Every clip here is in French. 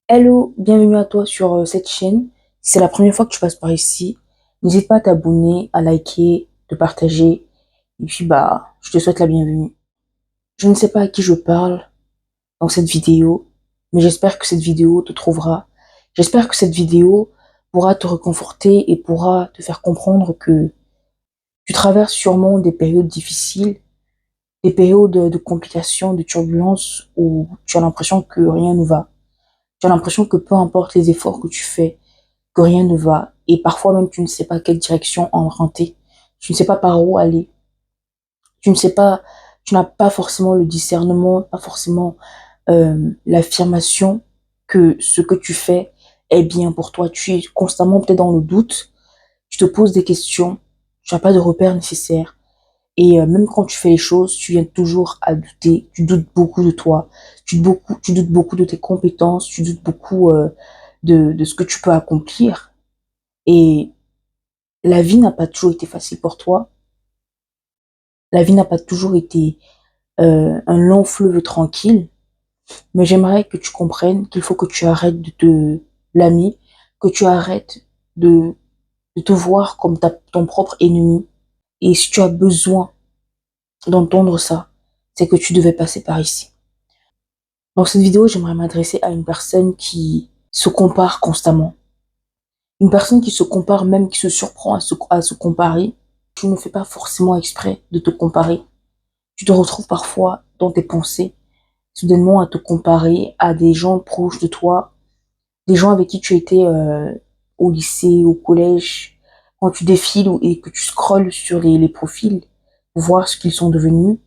Hello, bienvenue à toi sur cette chaîne. Si c'est la première fois que tu passes par ici, n'hésite pas à t'abonner, à liker, de partager. Et puis je te souhaite la bienvenue. Je ne sais pas à qui je parle dans cette vidéo, mais j'espère que cette vidéo te trouvera. J'espère que cette vidéo pourra te réconforter et pourra te faire comprendre que tu traverses sûrement des périodes difficiles, des périodes de complications, de turbulences où tu as l'impression que rien ne va. Tu as l'impression que peu importe les efforts que tu fais, que rien ne va. Et parfois même, tu ne sais pas quelle direction emprunter. Tu ne sais pas par où aller. Tu ne sais pas, tu n'as pas forcément le discernement, pas forcément l'affirmation que ce que tu fais est bien pour toi. Tu es constamment peut-être dans le doute. Tu te poses des questions. Tu n'as pas de repères nécessaires. Et même quand tu fais les choses, tu viens toujours à douter. Tu doutes beaucoup de toi. Tu doutes beaucoup de tes compétences. Tu doutes beaucoup de ce que tu peux accomplir. Et la vie n'a pas toujours été facile pour toi. La vie n'a pas toujours été un long fleuve tranquille. Mais j'aimerais que tu comprennes qu'il faut que tu arrêtes de te blâmer, que tu arrêtes de, de te voir comme ton propre ennemi. Et si tu as besoin d'entendre ça, c'est que tu devais passer par ici. Dans cette vidéo, j'aimerais m'adresser à une personne qui se compare constamment. Une personne qui se compare, même qui se surprend à se comparer. Tu ne fais pas forcément exprès de te comparer. Tu te retrouves parfois dans tes pensées, soudainement à te comparer à des gens proches de toi, des gens avec qui tu étais au lycée, au collège, quand tu défiles et que tu scrolles sur les profils pour voir ce qu'ils sont devenus.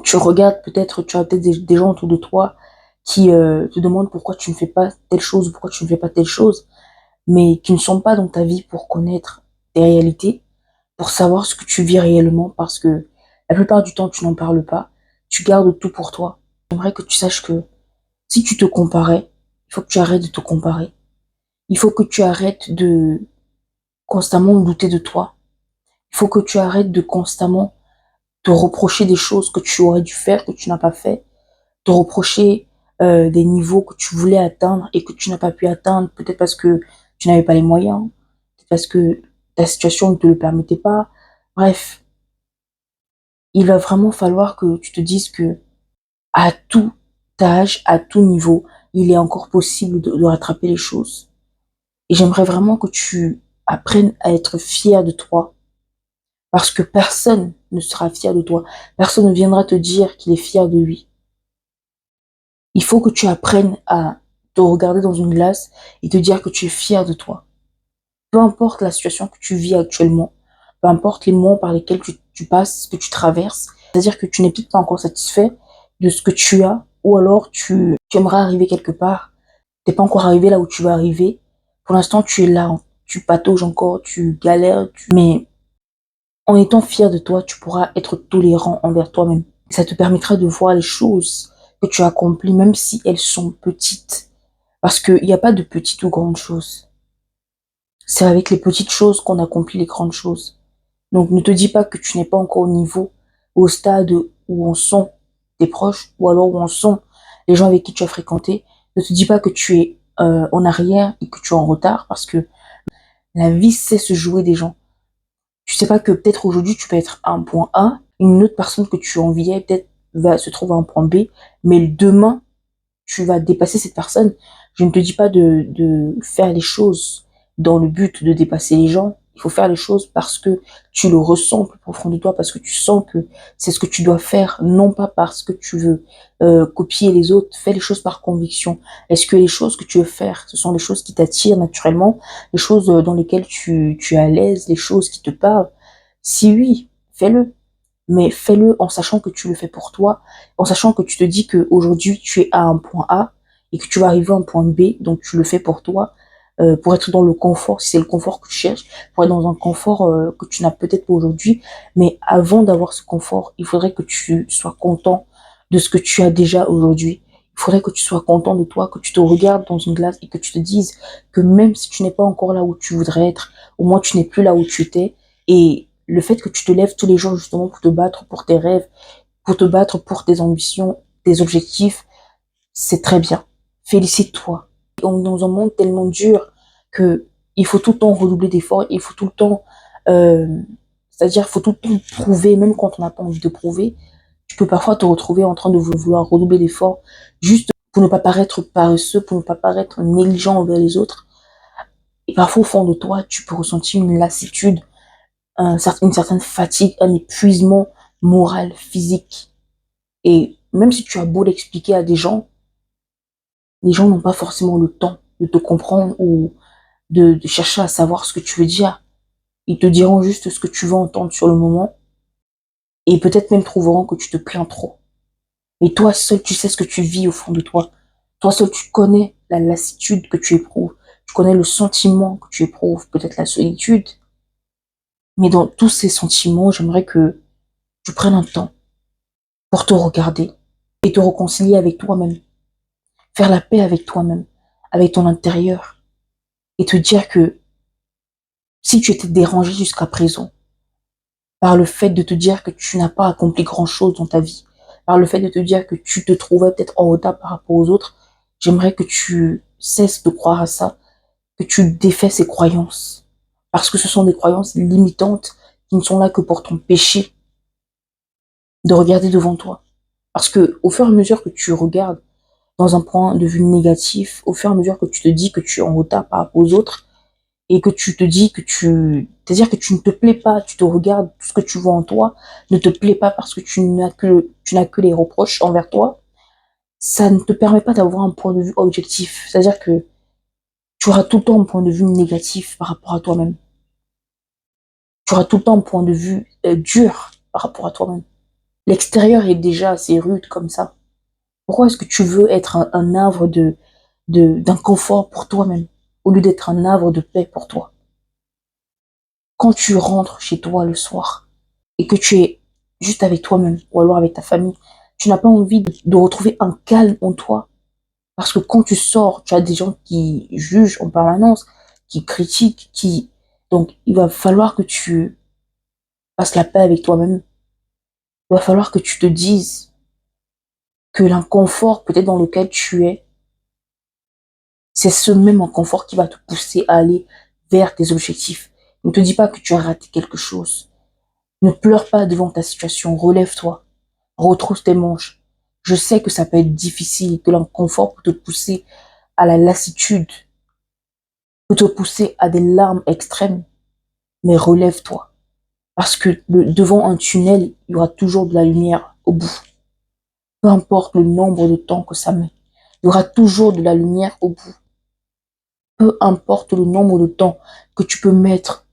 Tu regardes peut-être, tu as peut-être des gens autour de toi qui te demandent pourquoi tu ne fais pas telle chose, pourquoi tu ne fais pas telle chose, mais qui ne sont pas dans ta vie pour connaître tes réalités, pour savoir ce que tu vis réellement, parce que la plupart du temps, tu n'en parles pas, tu gardes tout pour toi. J'aimerais que tu saches que si tu te comparais, il faut que tu arrêtes de te comparer. Il faut que tu arrêtes de constamment douter de toi. Il faut que tu arrêtes de constamment te reprocher des choses que tu aurais dû faire, que tu n'as pas fait, te reprocher des niveaux que tu voulais atteindre et que tu n'as pas pu atteindre, peut-être parce que tu n'avais pas les moyens, peut-être parce que ta situation ne te le permettait pas. Bref, il va vraiment falloir que tu te dises que à tout âge, à tout niveau, il est encore possible de rattraper les choses. Et j'aimerais vraiment que tu apprennes à être fier de toi, parce que personne ne sera fier de toi. Personne ne viendra te dire qu'il est fier de lui. Il faut que tu apprennes à te regarder dans une glace et te dire que tu es fier de toi. Peu importe la situation que tu vis actuellement, peu importe les moments par lesquels tu passes, que tu traverses, c'est-à-dire que tu n'es peut-être pas encore satisfait de ce que tu as, ou alors tu aimerais arriver quelque part, t'es pas encore arrivé là où tu vas arriver. Pour l'instant, tu es là, tu patauges encore, tu galères, mais en étant fier de toi, tu pourras être tolérant envers toi-même. Ça te permettra de voir les choses que tu accomplis, même si elles sont petites. Parce qu'il n'y a pas de petites ou grandes choses. C'est avec les petites choses qu'on accomplit les grandes choses. Donc ne te dis pas que tu n'es pas encore au niveau, au stade où en sont tes proches, ou alors où en sont les gens avec qui tu as fréquenté. Ne te dis pas que tu es en arrière et que tu es en retard, parce que la vie sait se jouer des gens. Tu sais pas que peut-être aujourd'hui tu peux être à un point A, une autre personne que tu enviais peut-être va se trouver à un point B, mais demain tu vas dépasser cette personne. Je ne te dis pas de faire les choses dans le but de dépasser les gens. Il faut faire les choses parce que tu le ressens plus profond de toi, parce que tu sens que c'est ce que tu dois faire, non pas parce que tu veux copier les autres. Fais les choses par conviction. Est-ce que les choses que tu veux faire, ce sont les choses qui t'attirent naturellement, les choses dans lesquelles tu es à l'aise, les choses qui te parlent? Si oui, fais-le, mais fais-le en sachant que tu le fais pour toi, en sachant que tu te dis que aujourd'hui tu es à un point A et que tu vas arriver à un point B, donc tu le fais pour toi, pour être dans le confort, si c'est le confort que tu cherches, pour être dans un confort que tu n'as peut-être pas aujourd'hui, mais avant d'avoir ce confort, il faudrait que tu sois content de ce que tu as déjà aujourd'hui. Il faudrait que tu sois content de toi, que tu te regardes dans une glace et que tu te dises que même si tu n'es pas encore là où tu voudrais être, au moins tu n'es plus là où tu étais, et le fait que tu te lèves tous les jours justement pour te battre pour tes rêves, pour te battre pour tes ambitions, tes objectifs, c'est très bien. Félicite-toi. On est dans un monde tellement dur que il faut tout le temps redoubler d'efforts, il faut tout le temps, euh, c'est-à-dire il faut tout le temps prouver, même quand on n'a pas envie de prouver. Tu peux parfois te retrouver en train de vouloir redoubler d'efforts juste pour ne pas paraître paresseux, pour ne pas paraître négligent envers les autres. Et parfois, au fond de toi, tu peux ressentir une lassitude, une certaine fatigue, un épuisement moral, physique. Et même si tu as beau l'expliquer à des gens, les gens n'ont pas forcément le temps de te comprendre ou de chercher à savoir ce que tu veux dire. Ils te diront juste ce que tu veux entendre sur le moment et peut-être même trouveront que tu te plains trop. Mais toi seul, tu sais ce que tu vis au fond de toi. Toi seul, tu connais la lassitude que tu éprouves. Tu connais le sentiment que tu éprouves, peut-être la solitude. Mais dans tous ces sentiments, j'aimerais que tu prennes un temps pour te regarder et te réconcilier avec toi-même. Faire la paix avec toi-même, avec ton intérieur. Et te dire que si tu étais dérangé jusqu'à présent, par le fait de te dire que tu n'as pas accompli grand-chose dans ta vie, par le fait de te dire que tu te trouvais peut-être en retard par rapport aux autres, j'aimerais que tu cesses de croire à ça, que tu défais ces croyances. Parce que ce sont des croyances limitantes qui ne sont là que pour ton péché de regarder devant toi. Parce que au fur et à mesure que tu regardes dans un point de vue négatif, au fur et à mesure que tu te dis que tu es en retard par rapport aux autres, et que tu te dis que c'est-à-dire que tu ne te plais pas, tu te regardes, tout ce que tu vois en toi ne te plaît pas parce que tu n'as que les reproches envers toi, ça ne te permet pas d'avoir un point de vue objectif. C'est-à-dire que tu auras tout le temps un point de vue négatif par rapport à toi-même. Tu auras tout le temps un point de vue dur par rapport à toi-même. L'extérieur est déjà assez rude comme ça. Pourquoi est-ce que tu veux être un havre d'un confort pour toi-même au lieu d'être un havre de paix pour toi? Quand tu rentres chez toi le soir et que tu es juste avec toi-même ou alors avec ta famille, tu n'as pas envie de retrouver un calme en toi. Parce que quand tu sors, tu as des gens qui jugent en permanence, qui critiquent, qui... Donc, il va falloir que tu fasses la paix avec toi-même. Il va falloir que tu te dises que l'inconfort peut-être dans lequel tu es, c'est ce même inconfort qui va te pousser à aller vers tes objectifs. Ne te dis pas que tu as raté quelque chose. Ne pleure pas devant ta situation, relève-toi, retrousse tes manches. Je sais que ça peut être difficile, que l'inconfort peut te pousser à la lassitude, peut te pousser à des larmes extrêmes, mais relève-toi. Parce que devant un tunnel, il y aura toujours de la lumière au bout. Peu importe le nombre de temps que ça met, il y aura toujours de la lumière au bout. Peu importe le nombre de temps que tu peux mettre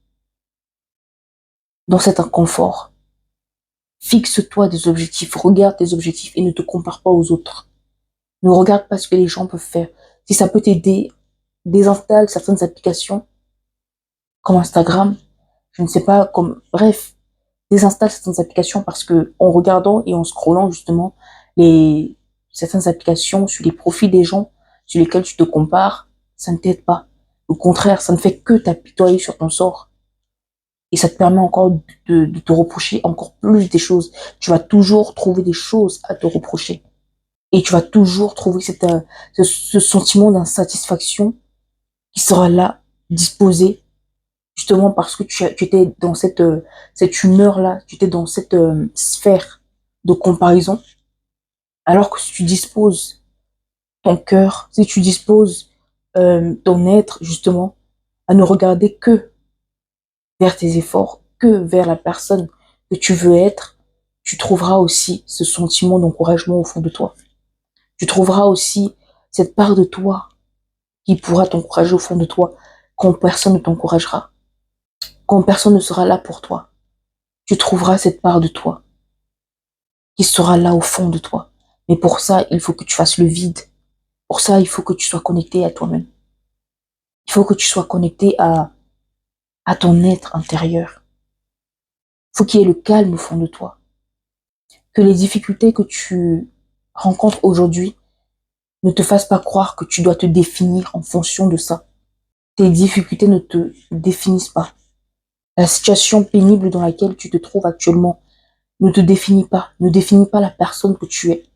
dans cet inconfort. Fixe-toi des objectifs, regarde tes objectifs et ne te compare pas aux autres. Ne regarde pas ce que les gens peuvent faire. Si ça peut t'aider, désinstalle certaines applications comme Instagram, je ne sais pas, comme bref, désinstalle certaines applications parce que en regardant et en scrollant justement les certaines applications sur les profils des gens sur lesquels tu te compares, ça ne t'aide pas. Au contraire, ça ne fait que t'apitoyer sur ton sort. Et ça te permet encore de te reprocher encore plus des choses. Tu vas toujours trouver des choses à te reprocher. Et tu vas toujours trouver ce sentiment d'insatisfaction qui sera là, disposé, justement parce que tu étais dans cette humeur-là, tu étais dans cette sphère de comparaison. Alors que si tu disposes ton cœur, si tu disposes ton être, justement, à ne regarder que vers tes efforts, que vers la personne que tu veux être, tu trouveras aussi ce sentiment d'encouragement au fond de toi. Tu trouveras aussi cette part de toi qui pourra t'encourager au fond de toi quand personne ne t'encouragera, quand personne ne sera là pour toi. Tu trouveras cette part de toi qui sera là au fond de toi. Mais pour ça, il faut que tu fasses le vide. Pour ça, il faut que tu sois connecté à toi-même. Il faut que tu sois connecté à ton être intérieur. Il faut qu'il y ait le calme au fond de toi. Que les difficultés que tu rencontres aujourd'hui ne te fassent pas croire que tu dois te définir en fonction de ça. Tes difficultés ne te définissent pas. La situation pénible dans laquelle tu te trouves actuellement ne te définit pas, ne définit pas la personne que tu es.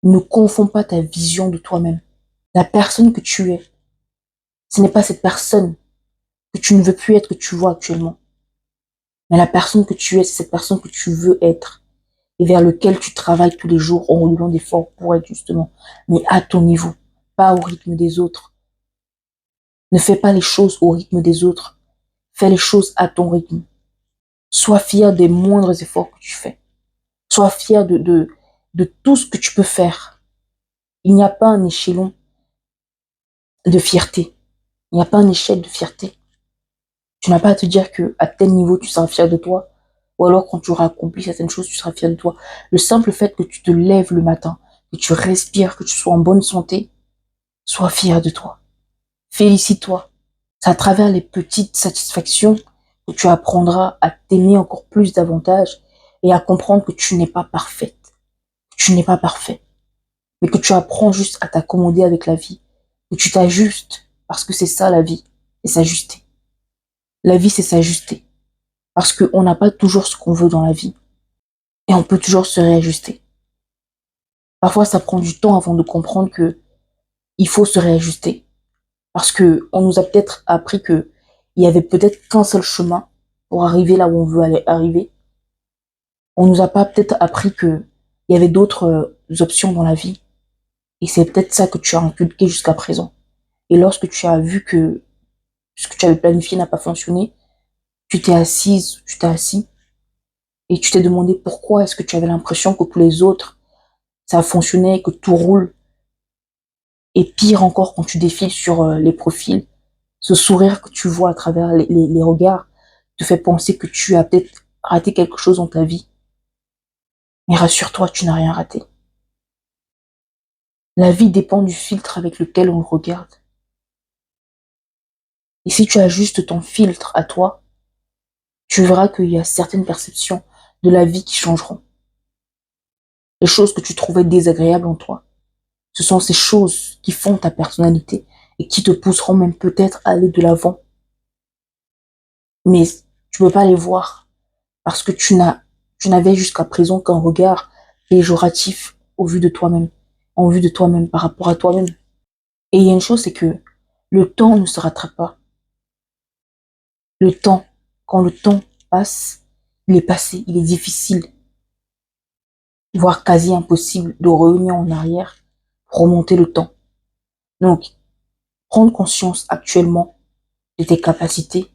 Ne confonds pas ta vision de toi-même. La personne que tu es, ce n'est pas cette personne que tu ne veux plus être que tu vois actuellement. Mais la personne que tu es, c'est cette personne que tu veux être et vers lequel tu travailles tous les jours en redoublant d'efforts pour être justement, mais à ton niveau, pas au rythme des autres. Ne fais pas les choses au rythme des autres. Fais les choses à ton rythme. Sois fier des moindres efforts que tu fais. Sois fier de tout ce que tu peux faire. Il n'y a pas un échelon de fierté. Il n'y a pas un échelle de fierté. Tu n'as pas à te dire que à tel niveau, tu seras fier de toi. Ou alors, quand tu auras accompli certaines choses, tu seras fier de toi. Le simple fait que tu te lèves le matin, que tu respires, que tu sois en bonne santé, sois fier de toi. Félicite-toi. C'est à travers les petites satisfactions que tu apprendras à t'aimer encore plus davantage et à comprendre que tu n'es pas parfaite. Tu n'es pas parfait. Mais que tu apprends juste à t'accommoder avec la vie. Que tu t'ajustes. Parce que c'est ça la vie. C'est s'ajuster. La vie, c'est s'ajuster. Parce qu'on n'a pas toujours ce qu'on veut dans la vie. Et on peut toujours se réajuster. Parfois, ça prend du temps avant de comprendre que il faut se réajuster. Parce que on nous a peut-être appris que il y avait peut-être qu'un seul chemin pour arriver là où on veut aller arriver. On nous a pas peut-être appris que il y avait d'autres options dans la vie. Et c'est peut-être ça que tu as inculqué jusqu'à présent. Et lorsque tu as vu que ce que tu avais planifié n'a pas fonctionné, tu t'es assise, tu t'es assis, et tu t'es demandé pourquoi est-ce que tu avais l'impression que pour les autres, ça fonctionnait, que tout roule. Et pire encore, quand tu défiles sur les profils, ce sourire que tu vois à travers les regards te fait penser que tu as peut-être raté quelque chose dans ta vie. Mais rassure-toi, tu n'as rien raté. La vie dépend du filtre avec lequel on le regarde. Et si tu ajustes ton filtre à toi, tu verras qu'il y a certaines perceptions de la vie qui changeront. Les choses que tu trouvais désagréables en toi, ce sont ces choses qui font ta personnalité et qui te pousseront même peut-être à aller de l'avant. Mais tu ne peux pas les voir parce que tu n'avais jusqu'à présent qu'un regard péjoratif au vu de toi-même, en vue de toi-même, par rapport à toi-même. Et il y a une chose, c'est que le temps ne se rattrape pas. Le temps, quand le temps passe, il est passé, il est difficile, voire quasi impossible de revenir en arrière, remonter le temps. Donc, prendre conscience actuellement de tes capacités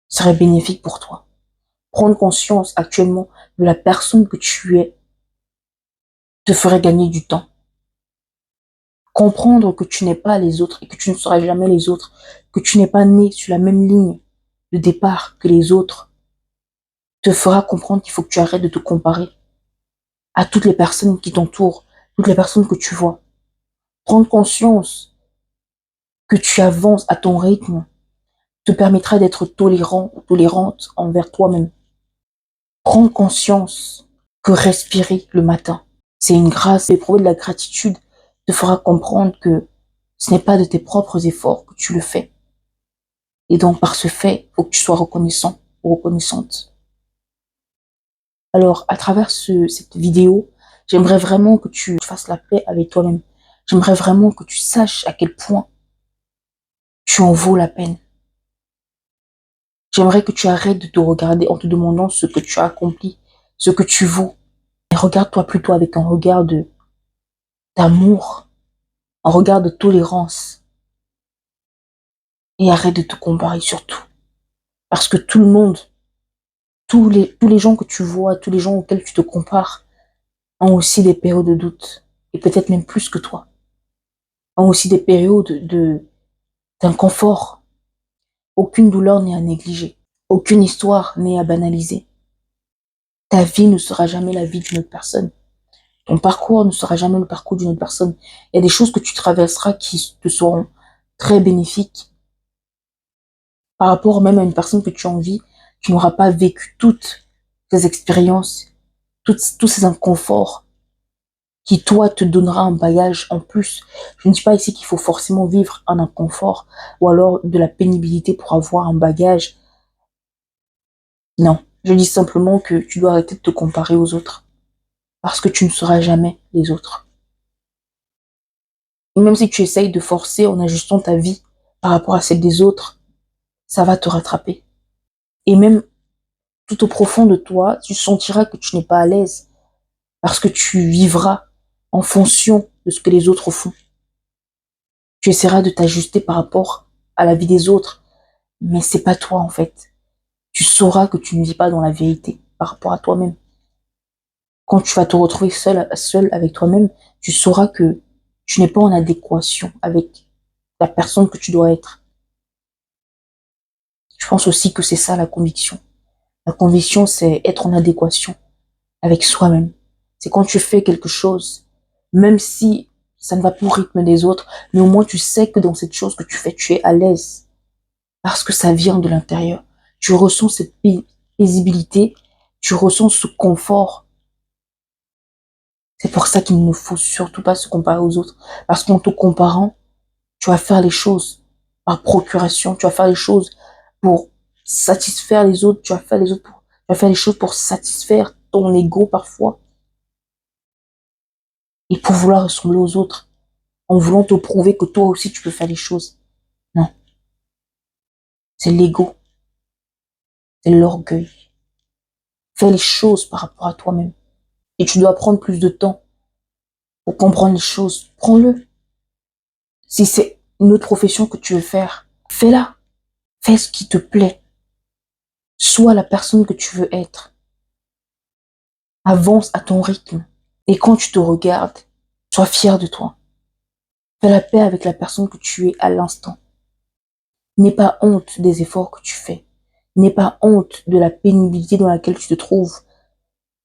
serait bénéfique pour toi. Prendre conscience actuellement de la personne que tu es te ferait gagner du temps. Comprendre que tu n'es pas les autres et que tu ne seras jamais les autres, que tu n'es pas né sur la même ligne de départ que les autres, te fera comprendre qu'il faut que tu arrêtes de te comparer à toutes les personnes qui t'entourent, toutes les personnes que tu vois. Prendre conscience que tu avances à ton rythme te permettra d'être tolérant ou tolérante envers toi-même. Prendre conscience que respirer le matin, c'est une grâce. Éprouver de la gratitude te fera comprendre que ce n'est pas de tes propres efforts que tu le fais. Et donc, par ce fait, il faut que tu sois reconnaissant ou reconnaissante. Alors, à travers cette vidéo, j'aimerais vraiment que tu fasses la paix avec toi-même. J'aimerais vraiment que tu saches à quel point tu en vaux la peine. J'aimerais que tu arrêtes de te regarder en te demandant ce que tu as accompli, ce que tu vaux. Et regarde-toi plutôt avec un regard d'amour, un regard de tolérance. Et arrête de te comparer surtout. Parce que tout le monde, tous les gens que tu vois, tous les gens auxquels tu te compares, ont aussi des périodes de doute. Et peut-être même plus que toi. Ont aussi des périodes d'inconfort. Aucune douleur n'est à négliger. Aucune histoire n'est à banaliser. Ta vie ne sera jamais la vie d'une autre personne. Ton parcours ne sera jamais le parcours d'une autre personne. Il y a des choses que tu traverseras qui te seront très bénéfiques. Par rapport même à une personne que tu envies, tu n'auras pas vécu toutes ces expériences, tous ces inconforts qui, toi, te donnera un bagage en plus. Je ne dis pas ici qu'il faut forcément vivre un inconfort ou alors de la pénibilité pour avoir un bagage. Non, je dis simplement que tu dois arrêter de te comparer aux autres. parce que tu ne seras jamais les autres. Et même si tu essayes de forcer en ajustant ta vie par rapport à celle des autres, ça va te rattraper. Et même tout au profond de toi, tu sentiras que tu n'es pas à l'aise parce que tu vivras en fonction de ce que les autres font. Tu essaieras de t'ajuster par rapport à la vie des autres, mais c'est pas toi en fait. Tu sauras que tu ne vis pas dans la vérité par rapport à toi-même. Quand tu vas te retrouver seul avec toi-même, tu sauras que tu n'es pas en adéquation avec la personne que tu dois être. Je pense aussi que c'est ça la conviction. La conviction, c'est être en adéquation avec soi-même. C'est quand tu fais quelque chose, même si ça ne va pas au rythme des autres, mais au moins tu sais que dans cette chose que tu fais, tu es à l'aise. Parce que ça vient de l'intérieur. Tu ressens cette paisibilité, tu ressens ce confort. C'est pour ça qu'il ne faut surtout pas se comparer aux autres. Parce qu'en te comparant, tu vas faire les choses par procuration, tu vas faire les choses pour satisfaire les autres, tu vas faire les choses pour satisfaire ton ego parfois et pour vouloir ressembler aux autres, en voulant te prouver que toi aussi tu peux faire les choses. Non, c'est l'ego, c'est l'orgueil. Fais les choses par rapport à toi-même. Et tu dois prendre plus de temps pour comprendre les choses. Prends-le. Si c'est une autre profession que tu veux faire, fais-la. Fais ce qui te plaît. Sois la personne que tu veux être. Avance à ton rythme. Et quand tu te regardes, sois fier de toi. Fais la paix avec la personne que tu es à l'instant. N'aie pas honte des efforts que tu fais. N'aie pas honte de la pénibilité dans laquelle tu te trouves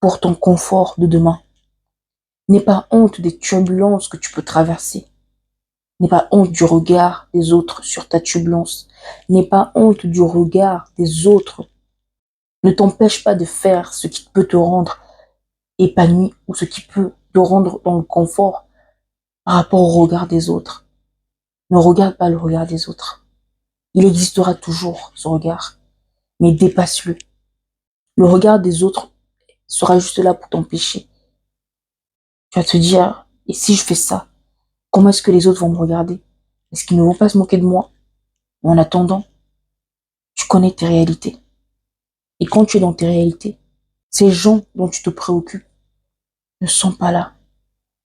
pour ton confort de demain. N'aie pas honte des turbulences que tu peux traverser. N'aie pas honte du regard des autres sur ta turbulence. N'aie pas honte du regard des autres. Ne t'empêche pas de faire ce qui peut te rendre épanoui ou ce qui peut te rendre dans le confort par rapport au regard des autres. Ne regarde pas le regard des autres. Il existera toujours, ce regard, mais dépasse-le. Le regard des autres sera juste là pour t'empêcher. Tu vas te dire, et si je fais ça, comment est-ce que les autres vont me regarder? Est-ce qu'ils ne vont pas se moquer de moi? En attendant, tu connais tes réalités. Et quand tu es dans tes réalités, ces gens dont tu te préoccupes ne sont pas là.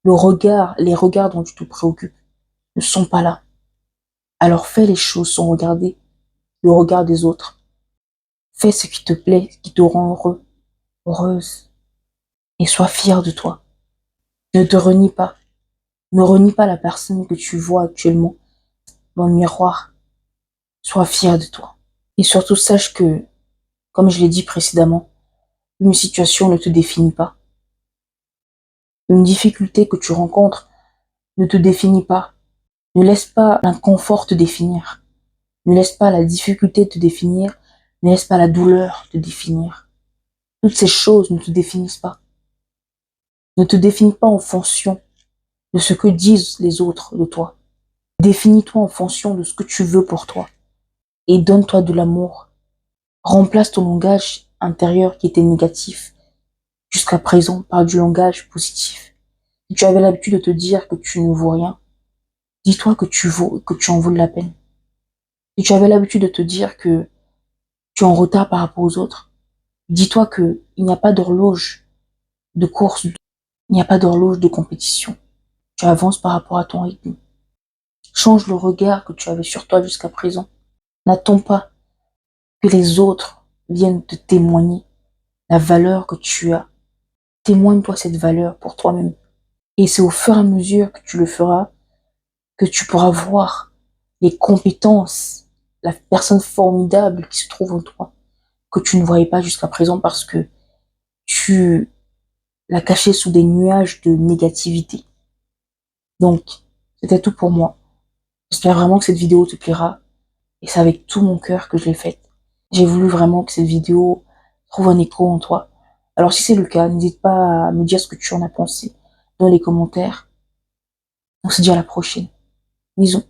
Les regards dont tu te préoccupes ne sont pas là. Alors fais les choses sans regarder le regard des autres. Fais ce qui te plaît, ce qui te rend heureux, heureuse. Et sois fier de toi. Ne te renie pas. Ne renie pas la personne que tu vois actuellement dans le miroir. Sois fier de toi. Et surtout sache que, comme je l'ai dit précédemment, une situation ne te définit pas. Une difficulté que tu rencontres ne te définit pas. Ne laisse pas l'inconfort te définir. Ne laisse pas la difficulté te définir. Ne laisse pas la douleur te définir. Toutes ces choses ne te définissent pas. Ne te définis pas en fonction de ce que disent les autres de toi. Définis-toi en fonction de ce que tu veux pour toi. Et donne-toi de l'amour. Remplace ton langage intérieur qui était négatif jusqu'à présent par du langage positif. Si tu avais l'habitude de te dire que tu ne vaux rien, dis-toi que tu vaux et que tu en vaux de la peine. Si tu avais l'habitude de te dire que tu es en retard par rapport aux autres, dis-toi que il n'y a pas d'horloge de course, il n'y a pas d'horloge de compétition. Tu avances par rapport à ton rythme. Change le regard que tu avais sur toi jusqu'à présent. N'attends pas que les autres viennent te témoigner la valeur que tu as. Témoigne-toi cette valeur pour toi-même. Et c'est au fur et à mesure que tu le feras que tu pourras voir les compétences, la personne formidable qui se trouve en toi, que tu ne voyais pas jusqu'à présent parce que tu l'as caché sous des nuages de négativité. Donc, c'était tout pour moi. J'espère vraiment que cette vidéo te plaira et c'est avec tout mon cœur que je l'ai faite. J'ai voulu vraiment que cette vidéo trouve un écho en toi. Alors si c'est le cas, n'hésite pas à me dire ce que tu en as pensé dans les commentaires. On se dit à la prochaine. Bisous.